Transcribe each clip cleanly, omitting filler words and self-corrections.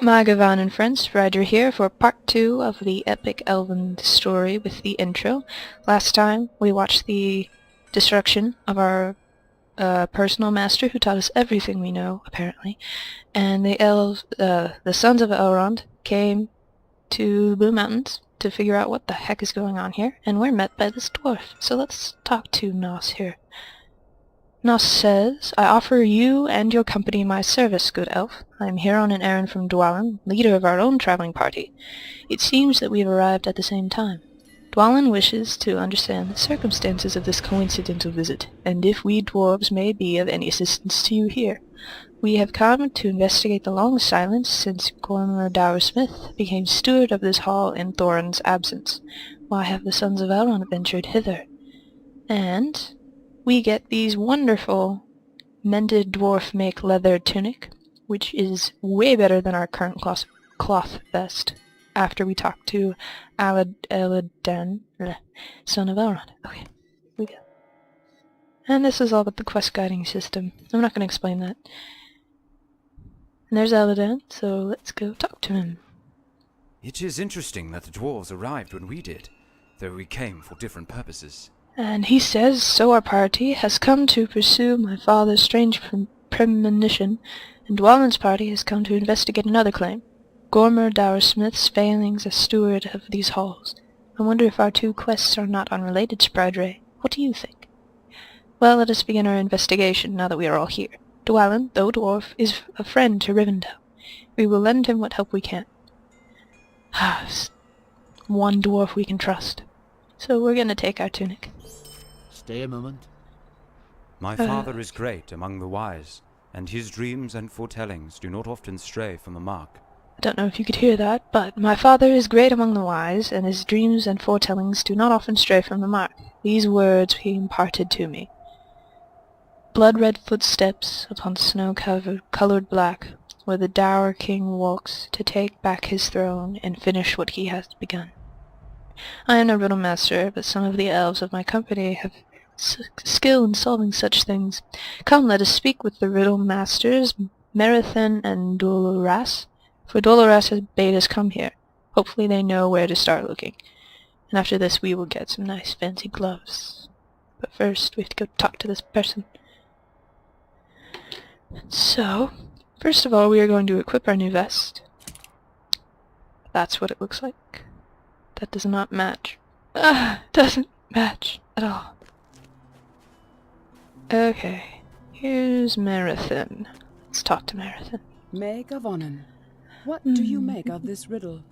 Magavan and friends, Ryder here for part 2 of the epic elven story with the intro. Last time we watched the destruction of our personal master who taught us everything we know, apparently, and the sons of Elrond came to the Blue Mountains to figure out what the heck is going on here, and we're met by this dwarf. So let's talk to Nos here. Nos says, I offer you and your company my service, good elf. I am here on an errand from Dwalin, leader of our own traveling party. It seems that we have arrived at the same time. Dwalin wishes to understand the circumstances of this coincidental visit, and if we dwarves may be of any assistance to you here. We have come to investigate the long silence since Gormer Dower-Smith became steward of this hall in Thorin's absence. Why have the sons of Elrond ventured hither? And we get these wonderful mended dwarf make leather tunic, which is way better than our current cloth vest, after we talk to Aladan, son of Elrond. Okay, we go. And this is all about the quest guiding system. I'm not going to explain that. And there's Aladan, so let's go talk to him. It is interesting that the dwarves arrived when we did, though we came for different purposes. And he says, so our party has come to pursue my father's strange premonition, and Dwalin's party has come to investigate another claim, Gormer Dower-Smith's failings as steward of these halls. I wonder if our two quests are not unrelated, Sprydray. What do you think? Well, let us begin our investigation now that we are all here. Dwalin, though dwarf, is a friend to Rivendell. We will lend him what help we can. One dwarf we can trust. So we're gonna take our tunic. Stay a moment. My father is great among the wise, and his dreams and foretellings do not often stray from the mark. I don't know if you could hear that, but my father is great among the wise, and his dreams and foretellings do not often stray from the mark. These words he imparted to me. Blood-red footsteps upon snow-colored black, where the dour king walks to take back his throne and finish what he has begun. I am no riddle master, but some of the elves of my company have skill in solving such things. Come, let us speak with the riddle masters, Merithen and Doloras, for Doloras has bade us come here. Hopefully they know where to start looking. And after this we will get some nice fancy gloves. But first we have to go talk to this person. So, first of all we are going to equip our new vest. That's what it looks like. That does not match. Doesn't match at all. Okay, here's Merithen. Let's talk to Merithen. Meg of Onan, what do you make of this riddle?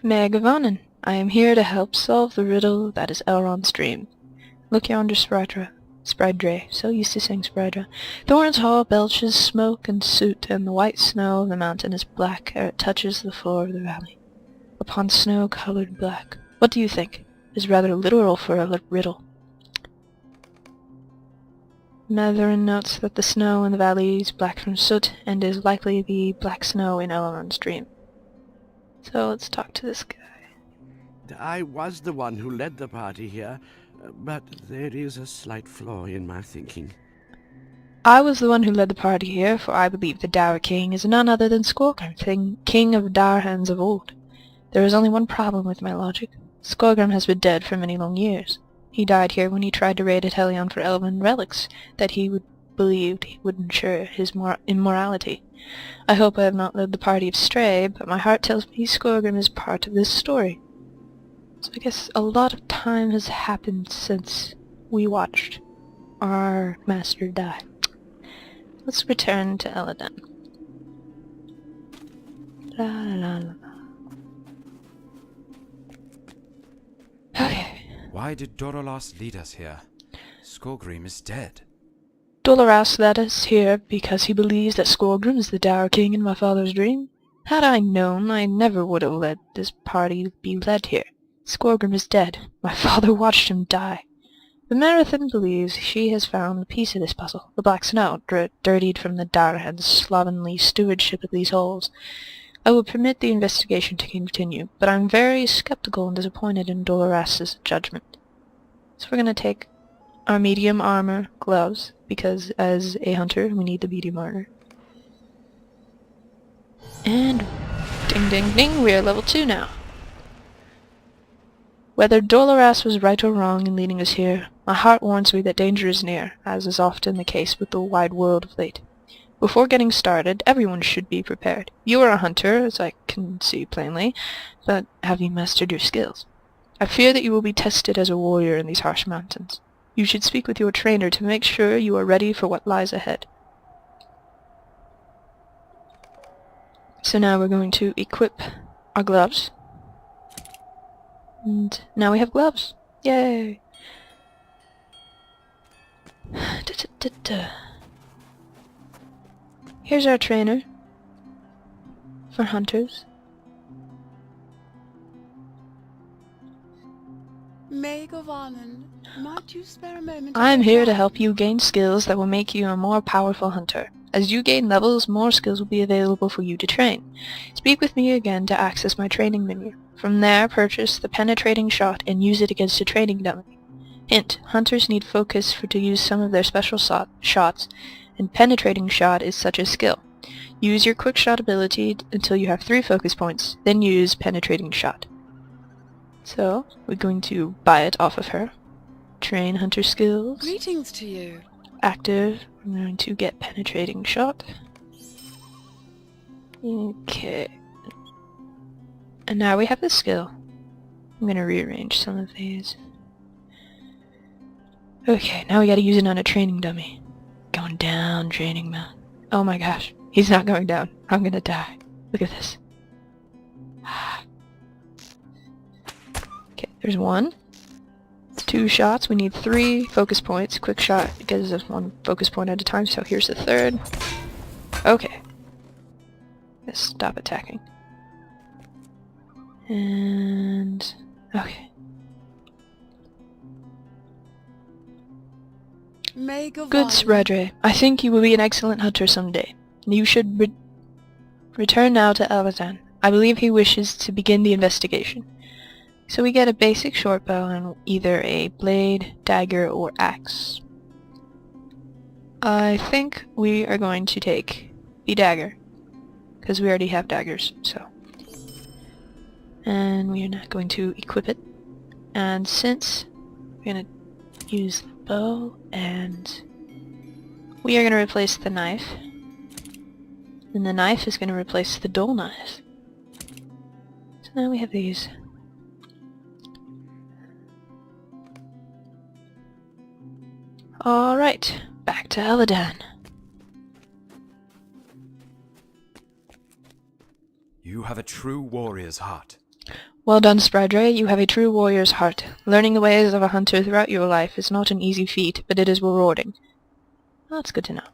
Meg of Onan, I am here to help solve the riddle that is Elrond's dream. Look yonder, Sprydray, so used to saying Sprydra. Thorin's hall belches smoke and soot, and the white snow of the mountain is black ere it touches the floor of the valley. Upon snow-colored black. What do you think? It is rather literal for a riddle. Matherin notes that the snow in the valley is black from soot, and is likely the black snow in Elrond's dream. So let's talk to this guy. I was the one who led the party here, but there is a slight flaw in my thinking. I was the one who led the party here, for I believe the Dour King is none other than Skorgrim, king of Dourhands of old. There is only one problem with my logic. Skorgrim has been dead for many long years. He died here when he tried to raid Atelion for elven relics that he believed would ensure his immorality. I hope I have not led the party astray, but my heart tells me Skorgrim is part of this story. So I guess a lot of time has happened since we watched our master die. Let's return to Eladan. La la la. Okay. Why did Doloras lead us here? Skorgrim is dead. Doloras led us here because he believes that Skorgrim is the Dour King in my father's dream. Had I known, I never would have let this party be led here. Skorgrim is dead. My father watched him die. But Merithen believes she has found the piece of this puzzle, the black snow, dirtied from the Dourhands' slovenly stewardship of these halls. I will permit the investigation to continue, but I'm very skeptical and disappointed in Doloras's judgment. So we're going to take our medium armor gloves, because as a hunter we need the medium armor. And ding ding ding, we are level 2 now. Whether Doloras was right or wrong in leading us here, my heart warns me that danger is near, as is often the case with the wide world of late. Before getting started, everyone should be prepared. You are a hunter, as I can see plainly, but have you mastered your skills? I fear that you will be tested as a warrior in these harsh mountains. You should speak with your trainer to make sure you are ready for what lies ahead. So now we're going to equip our gloves. And now we have gloves. Yay! Here's our trainer for hunters. Maid of Arlen, might you spare a moment? I'm here to help you gain skills that will make you a more powerful hunter. As you gain levels, more skills will be available for you to train. Speak with me again to access my training menu. From there, purchase the penetrating shot and use it against a training dummy. Hint: hunters need focus to use some of their special shots, and penetrating shot is such a skill. Use your quick shot ability until you have 3 focus points, then use penetrating shot. So, we're going to buy it off of her. Train hunter skills. Greetings to you. Active. I'm going to get penetrating shot. Okay. And now we have the skill. I'm going to rearrange some of these. Okay, now we gotta use it on a training dummy. Going down training mount. Oh my gosh, he's not going down. I'm gonna die. Look at this. Okay, there's 1. 2 shots. We need 3 focus points. Quick shot gives us 1 focus point at a time, so here's the 3rd. Okay. Let's stop attacking. And... okay. Good, Sredre. I think you will be an excellent hunter someday. You should return now to Aladan. I believe he wishes to begin the investigation. So we get a basic short bow and either a blade, dagger, or axe. I think we are going to take the dagger, because we already have daggers, so. And we are not going to equip it. And since we're going to use the bow, and we are going to replace the knife, and the knife is going to replace the dull knife. So now we have these. Alright, back to Aladan. You have a true warrior's heart. Well done, Spradre. You have a true warrior's heart. Learning the ways of a hunter throughout your life is not an easy feat, but it is rewarding. Well, that's good to know.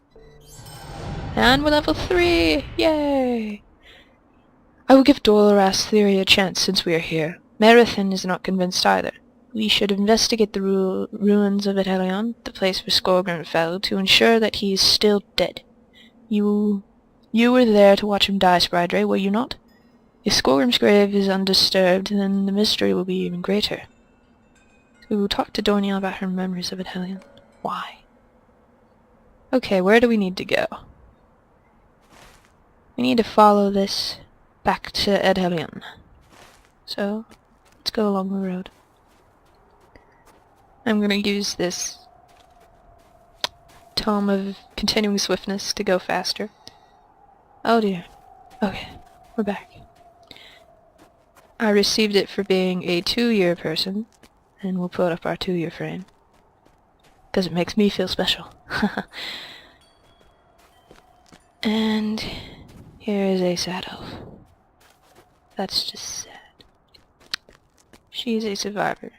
And we're level 3! Yay! I will give Doloras' theory a chance since we are here. Merithan is not convinced either. We should investigate the ruins of Etelion, the place where Skorgrim fell, to ensure that he is still dead. You were there to watch him die, Spradre, were you not? If Skorgrim's grave is undisturbed, then the mystery will be even greater. We will talk to Dorniel about her memories of Etelion. Why? Okay, where do we need to go? We need to follow this back to Etelion. So, let's go along the road. I'm gonna use this Tome of Continuing Swiftness to go faster. Oh dear. Okay, we're back. I received it for being a 2-year person, and we'll put up our 2-year frame. Because it makes me feel special. And here is a sad elf. That's just sad. She's a survivor.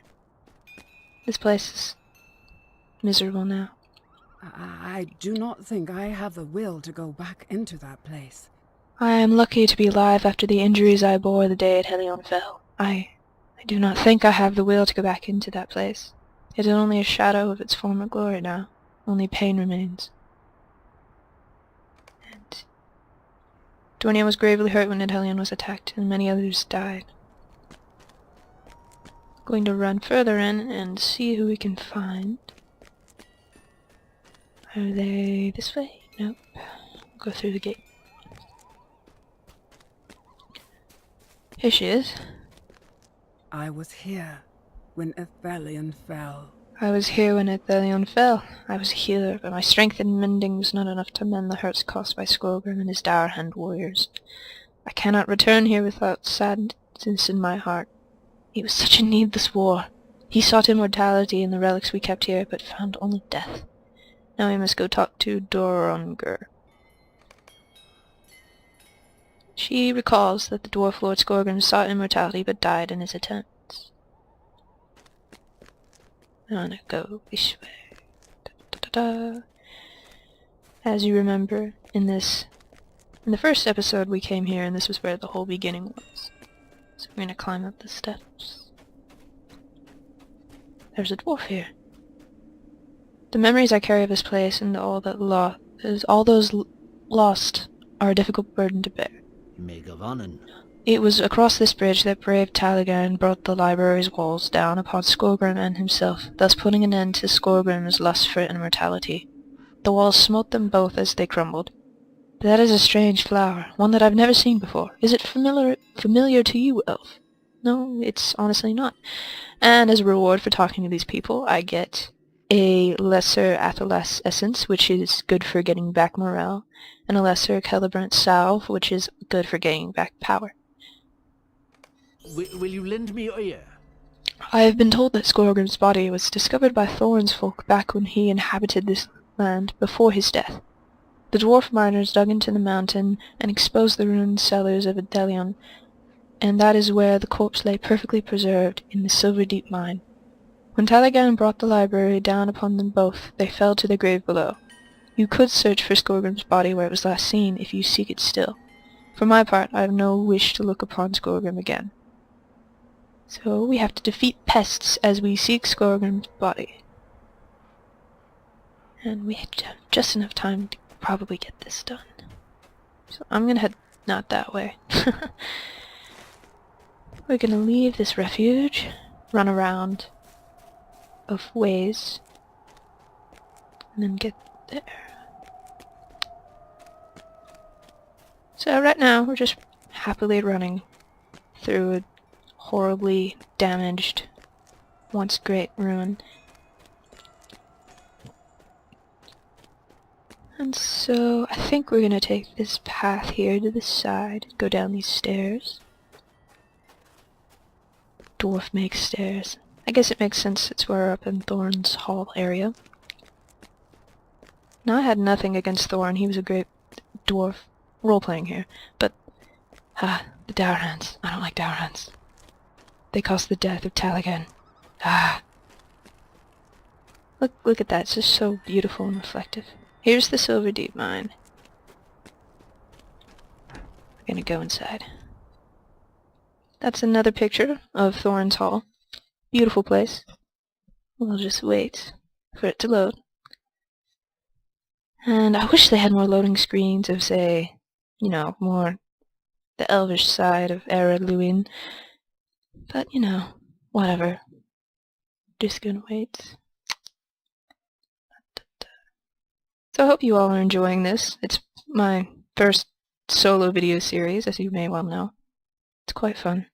This place is miserable now. I do not think I have the will to go back into that place. I am lucky to be alive after the injuries I bore the day Etelion fell. I do not think I have the will to go back into that place. It is only a shadow of its former glory now. Only pain remains. And Dornier was gravely hurt when Etelion was attacked, and many others died. Going to run further in and see who we can find. Are they this way? Nope. Go through the gate. Here she is. I was here when Athelion fell. I was here when Athelion fell. I was a healer, but my strength in mending was not enough to mend the hurts caused by Skolgrim and his Dourhand warriors. I cannot return here without sadness in my heart. It was such a needless war. He sought immortality in the relics we kept here, but found only death. Now we must go talk to Dorongur. She recalls that the dwarf Lord Skolgrim sought immortality but died in his attempts. I'm gonna go this way. Da. As you remember, in the first episode we came here, and this was where the whole beginning was. So we're gonna climb up the steps. There's a dwarf here. The memories I carry of this place and all those lost are a difficult burden to bear. Megavanen. It was across this bridge that brave Taligan brought the library's walls down upon Skolgrim and himself, thus putting an end to Skolgrim's lust for immortality. The walls smote them both as they crumbled. But that is a strange flower, one that I've never seen before. Is it familiar to you, Elf? No, it's honestly not. And as a reward for talking to these people, I get a lesser Athelas essence, which is good for getting back morale, and a lesser Celebrant salve, which is good for getting back power. Will you lend me your ear? I have been told that Skolgrim's body was discovered by Thorin's folk back when he inhabited this land before his death. The dwarf miners dug into the mountain and exposed the ruined cellars of Athelion, and that is where the corpse lay perfectly preserved in the Silver Deep mine. When Taligan brought the library down upon them both, they fell to the grave below. You could search for Skolgrim's body where it was last seen, if you seek it still. For my part, I have no wish to look upon Skolgrim again. So we have to defeat pests as we seek Skolgrim's body. And we have just enough time to probably get this done. So I'm gonna head not that way. We're gonna leave this refuge, run around of ways, and then get there. So right now we're just happily running through a horribly damaged, once great ruin. And so I think we're gonna take this path here to the side, go down these stairs. Dwarf makes stairs. I guess it makes sense since we're up in Thorn's Hall area. Now I had nothing against Thorn, he was a great dwarf role-playing here, but the Dourhands. I don't like Dourhands. They caused the death of Taligan. Look at that, it's just so beautiful and reflective. Here's the Silver Deep mine. We're gonna go inside. That's another picture of Thorn's Hall. Beautiful place. We'll just wait for it to load. And I wish they had more loading screens of, say, you know, more the elvish side of Era Luin. But, you know, whatever. Just gonna wait. So I hope you all are enjoying this. It's my first solo video series, as you may well know. It's quite fun.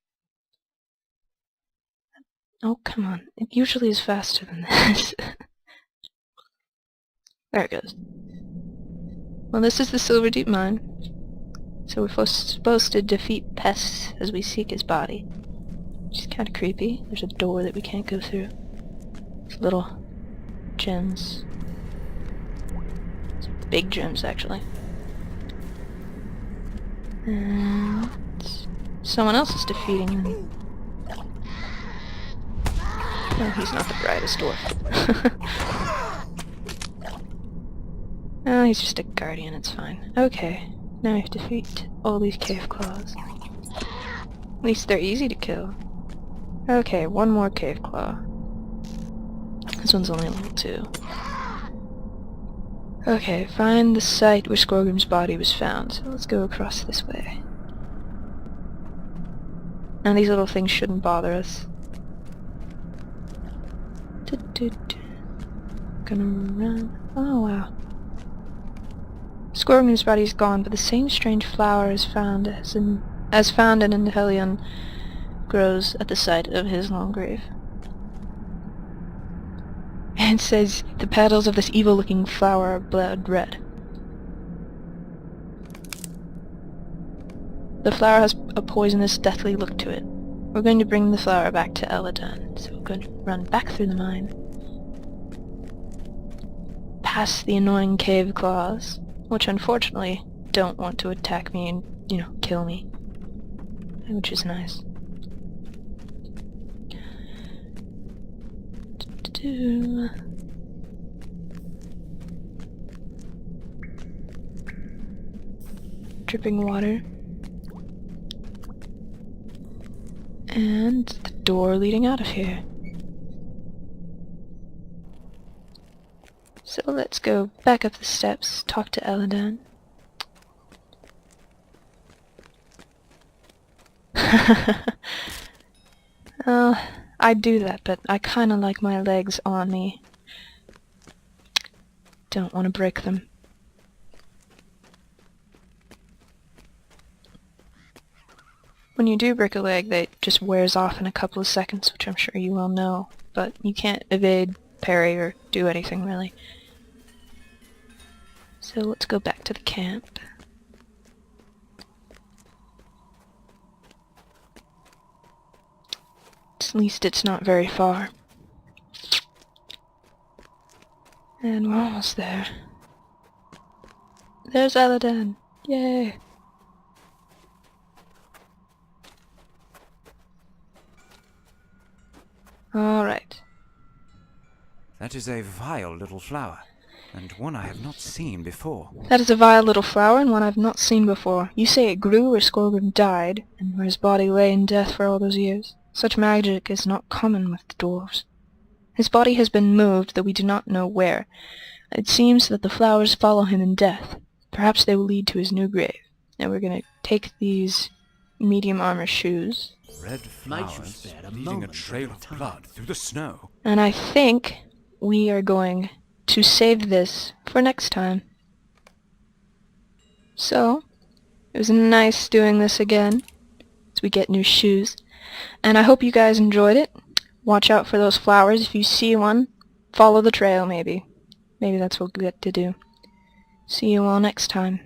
Oh, come on. It usually is faster than this. There it goes. Well, this is the Silver Deep mine. So we're supposed to defeat pests as we seek his body. Which is kind of creepy. There's a door that we can't go through. It's little gems. It's big gems, actually. And someone else is defeating him. No, he's not the brightest dwarf. Oh, he's just a guardian, it's fine. Okay, now we have to defeat all these cave claws. At least they're easy to kill. Okay, one more cave claw. This one's only level 2. Okay, find the site where Skolgrim's body was found. So let's go across this way. Now these little things shouldn't bother us. Gonna run. Oh wow. Skolgrim's body is gone, but the same strange flower is found as in as found in Intelion, grows at the site of his long grave. And it says, the petals of this evil-looking flower are blood red. The flower has a poisonous, deathly look to it. We're going to bring the flower back to Eladan, so we're going to run back through the mine, past the annoying cave claws, which unfortunately don't want to attack me and, kill me, which is nice. Dripping water. And the door leading out of here. So let's go back up the steps, talk to Eladan. I'd do that, but I kinda like my legs on me. Don't want to break them. When you do break a leg, they just wears off in a couple of seconds, which I'm sure you all know, but you can't evade, parry, or do anything really. So let's go back to the camp. At least it's not very far. And we're almost there. There's Eladan! Yay! Alright. That is a vile little flower, and one I have not seen before. That is a vile little flower, and one I've not seen before. You say it grew where Skorgrim died, and where his body lay in death for all those years. Such magic is not common with the dwarves. His body has been moved, though we do not know where. It seems that the flowers follow him in death. Perhaps they will lead to his new grave. Now we're gonna take these medium armor shoes. Red Might you flowers spare a leaving a moment trail of of time? blood through the snow. And I think we are going to save this for next time. So, it was nice doing this again, as we get new shoes. And I hope you guys enjoyed it. Watch out for those flowers. If you see one, follow the trail maybe. Maybe that's what we get to do. See you all next time.